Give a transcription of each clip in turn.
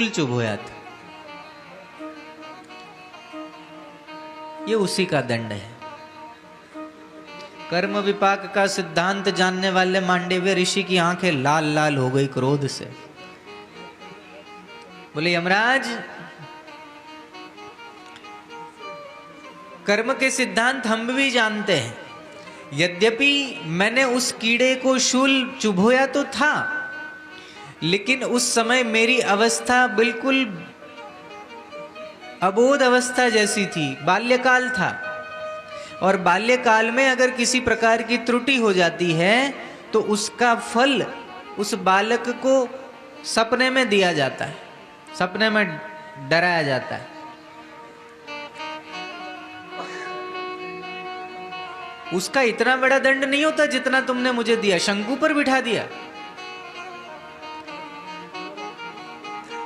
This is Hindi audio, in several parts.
चुभोया था, ये उसी का दंड है। कर्म विपाक का सिद्धांत जानने वाले मांडव्य ऋषि की आंखें लाल लाल हो गई क्रोध से। बोले यमराज, कर्म के सिद्धांत हम भी जानते हैं, यद्यपि मैंने उस कीड़े को शूल चुभोया तो था, लेकिन उस समय मेरी अवस्था बिल्कुल अबोध अवस्था जैसी थी, बाल्यकाल था। और बाल्यकाल में अगर किसी प्रकार की त्रुटि हो जाती है तो उसका फल उस बालक को सपने में दिया जाता है, सपने में डराया जाता है। उसका इतना बड़ा दंड नहीं होता जितना तुमने मुझे दिया, शंकु पर बिठा दिया।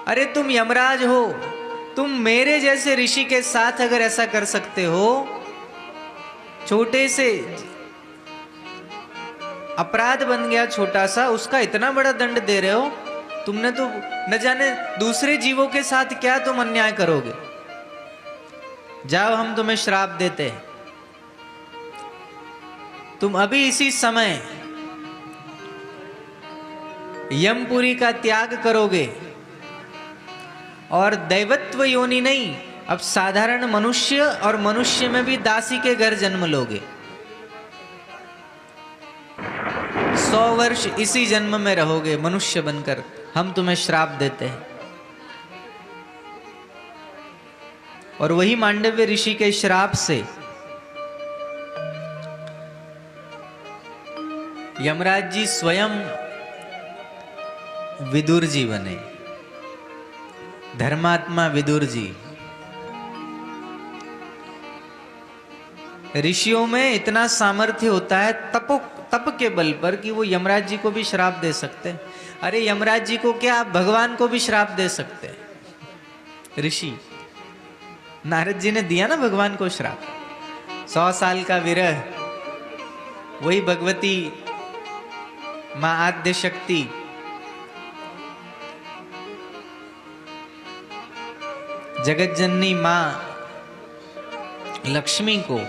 अरे तुम यमराज हो, तुम मेरे जैसे ऋषि के साथ अगर ऐसा कर सकते हो, छोटे से अपराध बन गया छोटा सा, उसका इतना बड़ा दंड दे रहे हो, तुमने तो न जाने दूसरे जीवों के साथ क्या तुम अन्याय करोगे। जाओ, हम तुम्हें श्राप देते हैं, तुम अभी इसी समय यमपुरी का त्याग करोगे और दैवत्व योनि नहीं, अब साधारण मनुष्य, और मनुष्य में भी दासी के घर जन्म लोगे। 100 वर्ष इसी जन्म में रहोगे मनुष्य बनकर, हम तुम्हें श्राप देते हैं। और वही मांडव्य ऋषि के श्राप से यमराज जी स्वयं विदुर जी बने, धर्मात्मा विदुर जी। ऋषियों में इतना सामर्थ्य होता है तप के बल पर कि वो यमराज जी को भी श्राप दे सकते हैं। अरे यमराज जी को क्या, आप भगवान को भी श्राप दे सकते हैं। ऋषि नारद जी ने दिया ना भगवान को श्राप, 100 साल का विरह, वही भगवती मां आद्य शक्ति जगत जननी मां लक्ष्मी को